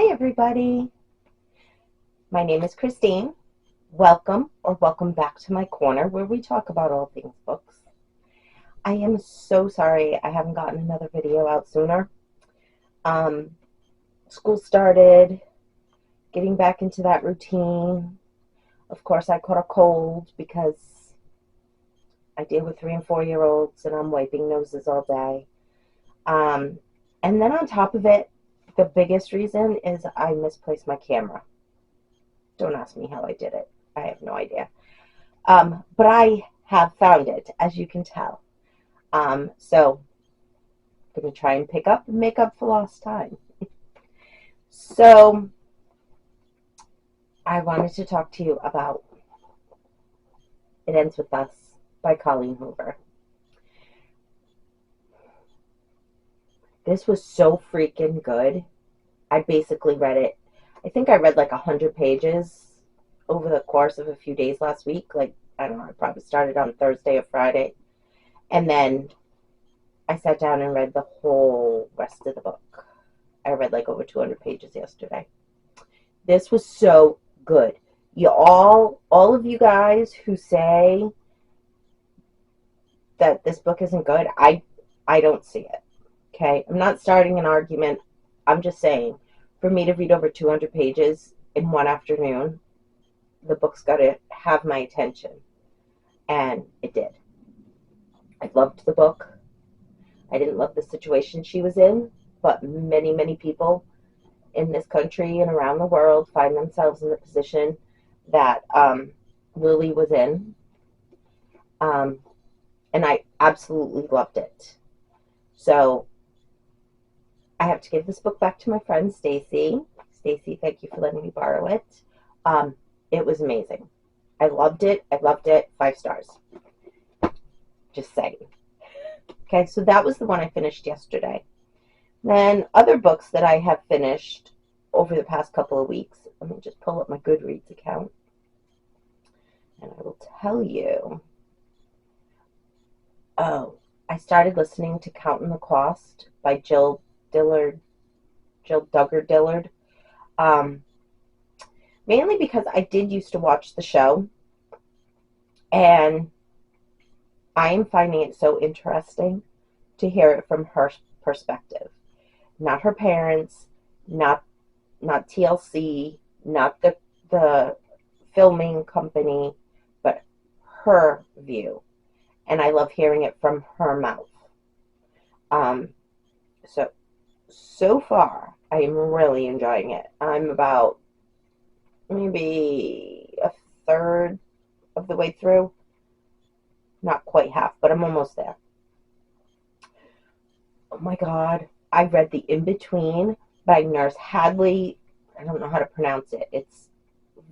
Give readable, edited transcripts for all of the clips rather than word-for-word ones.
Hi everybody, my name is Christine. Welcome back to my corner where we talk about all things books. I am so sorry I haven't gotten another video out sooner. Um, School started, getting back into that routine. Of course I caught a cold because I deal with 3 and 4 year olds and I'm wiping noses all day. Um, and then on top of it, the biggest reason is I misplaced my camera. Don't ask me how I did it. I have no idea. But I have found it, as you can tell. So I'm going to try and pick up and make up for lost time. So I wanted to talk to you about It Ends With Us by Colleen Hoover. This was so freaking good. I basically read it. I think I read like 100 pages over the course of a few days last week. Like, I don't know, I probably started on Thursday or Friday. And then I sat down and read the whole rest of the book. I read like over 200 pages yesterday. This was so good. All of you guys who say that this book isn't good, I don't see it. Okay? I'm not starting an argument. I'm just saying, for me to read over 200 pages in one afternoon, the book's got to have my attention. And it did. I loved the book. I didn't love the situation she was in, but many, many people in this country and around the world find themselves in the position that Lily was in. Um, and I absolutely loved it. So I have to give this book back to my friend Stacy. Stacy, thank you for letting me borrow it. Um, it was amazing. I loved it. 5 stars. Just saying. Okay, so that was the one I finished yesterday. Then other books that I have finished over the past couple of weeks. Let me just pull up my Goodreads account. And I will tell you. Oh, I started listening to Counting the Cost by Jill Duggar Dillard. Mainly because I did used to watch the show. And I am finding it so interesting to hear it from her perspective. Not her parents, not TLC, not the filming company, but her view. And I love hearing it from her mouth. Um, so far, I am really enjoying it. I'm about maybe a third of the way through. Not quite half, but I'm almost there. Oh my God. I read The In-Between by Nurse Hadley. I don't know how to pronounce it. It's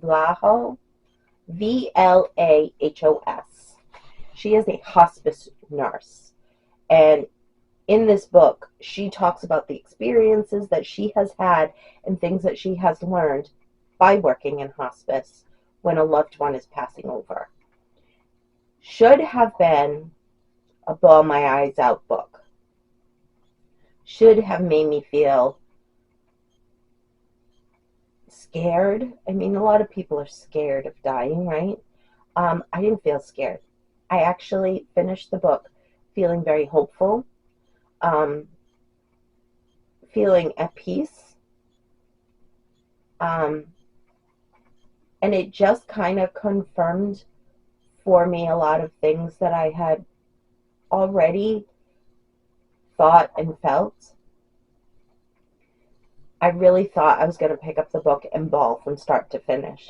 Vlahos. Vlahos. She is a hospice nurse. And in this book, she talks about the experiences that she has had and things that she has learned by working in hospice when a loved one is passing over. Should have been a bawl my eyes out book. Should have made me feel scared. I mean, a lot of people are scared of dying, right? I didn't feel scared. I actually finished the book feeling very hopeful, um, feeling at peace, um, and it just kind of confirmed for me a lot of things that I had already thought and felt. I really thought I was going to pick up the book and bawl from start to finish.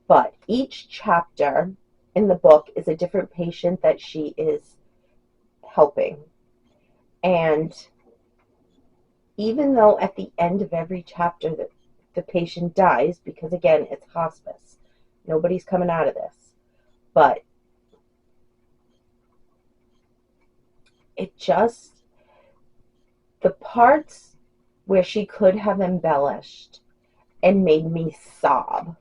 But each chapter in the book is a different patient that she is helping. And even though at the end of every chapter the patient dies, because again, it's hospice, nobody's coming out of this, but it just, the parts where she could have embellished and made me sob,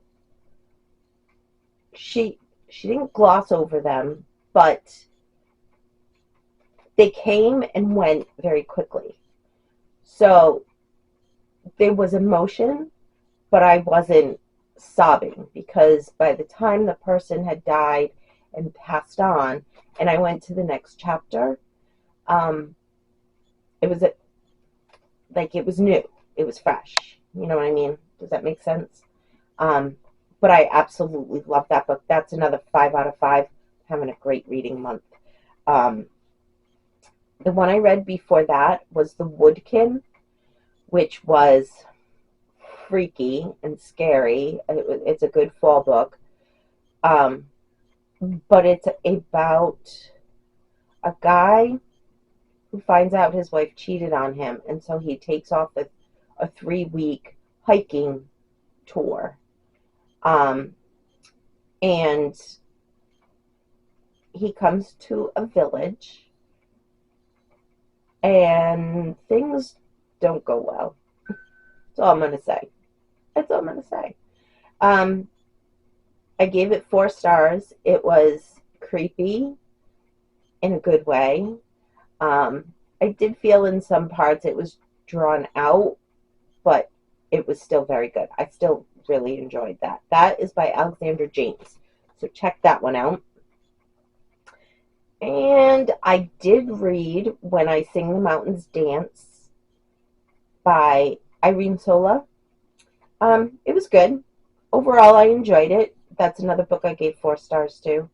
she didn't gloss over them, but they came and went very quickly. So there was emotion, but I wasn't sobbing, because by the time the person had died and passed on, and I went to the next chapter, um, it was like it was new, it was fresh. You know what I mean? Does that make sense? Um, but I absolutely love that book. That's another 5 out of 5. Having a great reading month. Um, the one I read before that was The Woodkin, which was freaky and scary. It's a good fall book. Um, but it's about a guy who finds out his wife cheated on him, and so he takes off a 3 week hiking tour. Um, and he comes to a village, and things don't go well. That's all I'm going to say. That's all I'm going to say. Um, I gave it 4 stars. It was creepy in a good way. I did feel in some parts it was drawn out, but it was still very good. I still really enjoyed that. That is by Alexander James. So check that one out. And I did read When I Sing the Mountains Dance by Irene Sola. It was good. Overall, I enjoyed it. That's another book I gave 4 stars to.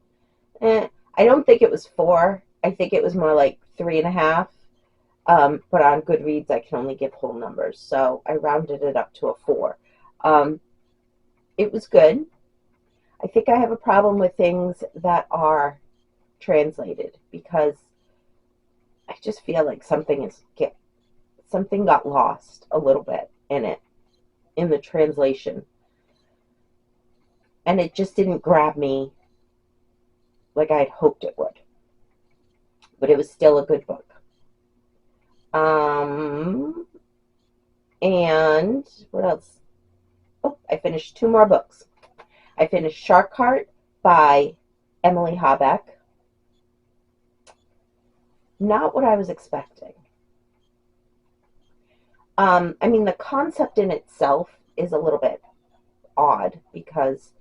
I don't think it was 4. I think it was more like 3.5. But on Goodreads, I can only give whole numbers, so I rounded it up to a 4. Um, it was good. I think I have a problem with things that are translated, because I just feel like something got lost a little bit in it, in the translation, and it just didn't grab me like I had hoped it would. But it was still a good book. Um, and what else? Oh, I finished 2 more books. I finished Shark Heart by Emily Habeck. Not what I was expecting. I mean, the concept in itself is a little bit odd, because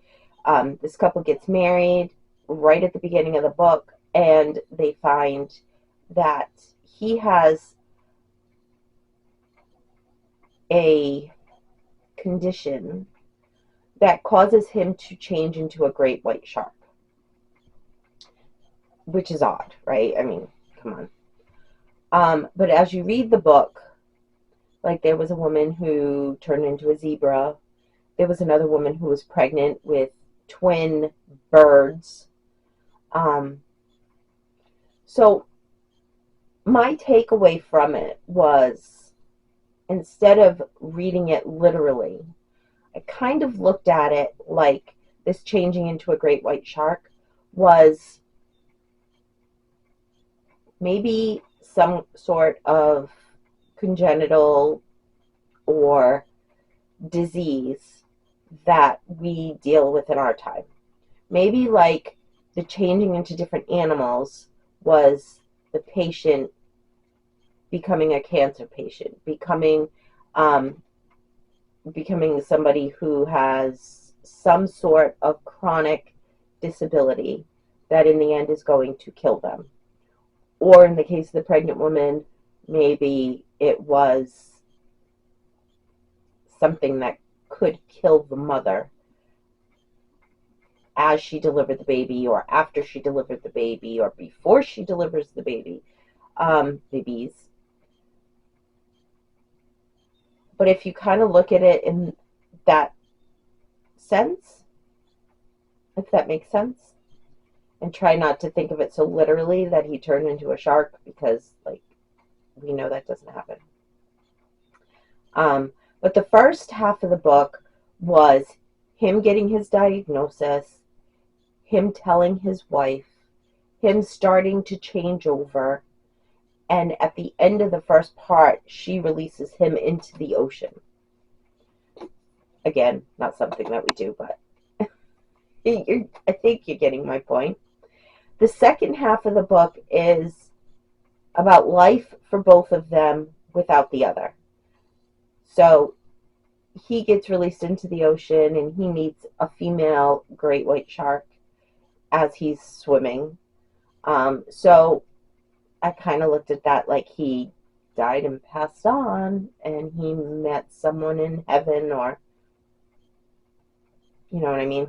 this couple gets married right at the beginning of the book, and they find that he has a condition that causes him to change into a great white shark, which is odd, right? I mean, come on. But as you read the book, like, there was a woman who turned into a zebra. There was another woman who was pregnant with twin birds. Um, so my takeaway from it was, instead of reading it literally, I kind of looked at it like this changing into a great white shark was maybe some sort of congenital or disease that we deal with in our time. Maybe like the changing into different animals was the patient becoming a cancer patient, um, becoming somebody who has some sort of chronic disability that in the end is going to kill them. Or in the case of the pregnant woman, maybe it was something that could kill the mother as she delivered the baby, or after she delivered the baby, or before she delivers the babies. But if you kind of look at it in that sense, if that makes sense, and try not to think of it so literally that he turned into a shark, because, like, we know that doesn't happen. But the first half of the book was him getting his diagnosis, him telling his wife, him starting to change over, and at the end of the first part, she releases him into the ocean. Again, not something that we do, but I think you're getting my point. The second half of the book is about life for both of them without the other. So he gets released into the ocean and he meets a female great white shark as he's swimming. So I kind of looked at that like he died and passed on, and he met someone in heaven, or you know what I mean.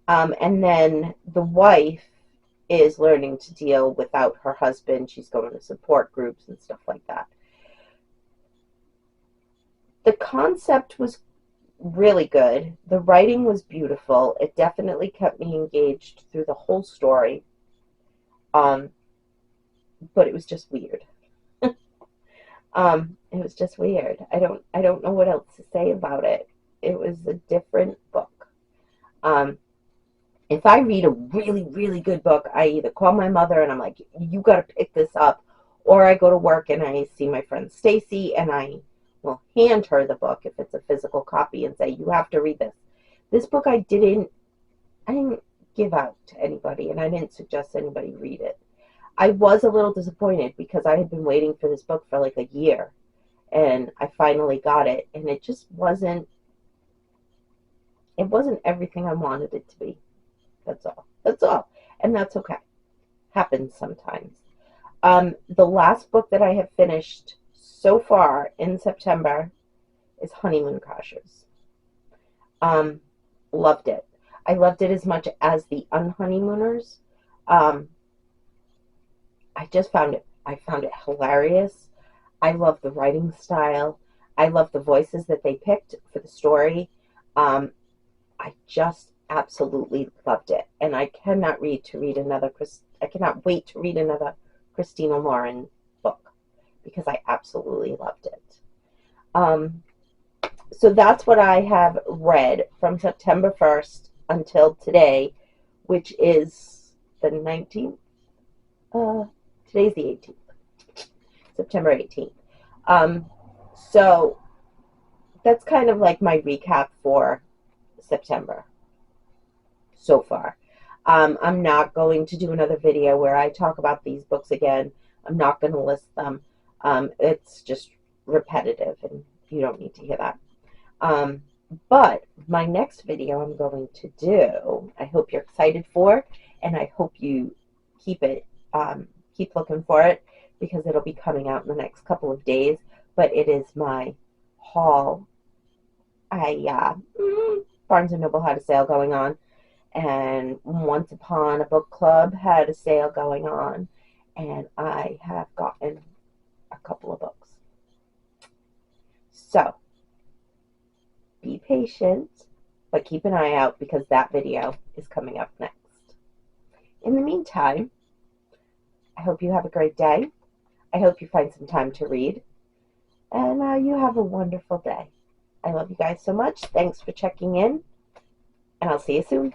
And then the wife is learning to deal without her husband. She's going to support groups and stuff like that. The concept was really good. The writing was beautiful. It definitely kept me engaged through the whole story. Um, but it was just weird. It was just weird. I don't know what else to say about it. It was a different book. Um, if I read a really, really good book, I either call my mother and I'm like, you got to pick this up, or I go to work and I see my friend Stacy and I will hand her the book if it's a physical copy and say, you have to read this. This book I didn't give out to anybody, and I didn't suggest anybody read it. I was a little disappointed because I had been waiting for this book for like a year, and I finally got it, and it just wasn't everything I wanted it to be. That's all. That's all. And that's okay. Happens sometimes. The last book that I have finished so far in September is Honeymoon Crashers. Um, Loved it. I loved it as much as the Unhoneymooners. Um, I found it hilarious. I love the writing style. I love the voices that they picked for the story. Um, I just absolutely loved it, and I cannot wait to read another Christina Lauren book because I absolutely loved it. Um, so that's what I have read from September 1st until today, which is the 19th. Uh, Today's the 18th, September 18th. Um, so that's kind of like my recap for September so far. I'm not going to do another video where I talk about these books again. I'm not going to list them. It's just repetitive, and you don't need to hear that. Um, but my next video I'm going to do, I hope you're excited for, and I hope you keep it, keep looking for it, because it'll be coming out in the next couple of days. But it is my haul. Barnes and Noble had a sale going on, and Once Upon a Book Club had a sale going on, and I have gotten a couple of books. So be patient, but keep an eye out because that video is coming up next. In the meantime, I hope you have a great day. I hope you find some time to read, and you have a wonderful day. I love you guys so much. Thanks for checking in, and I'll see you soon.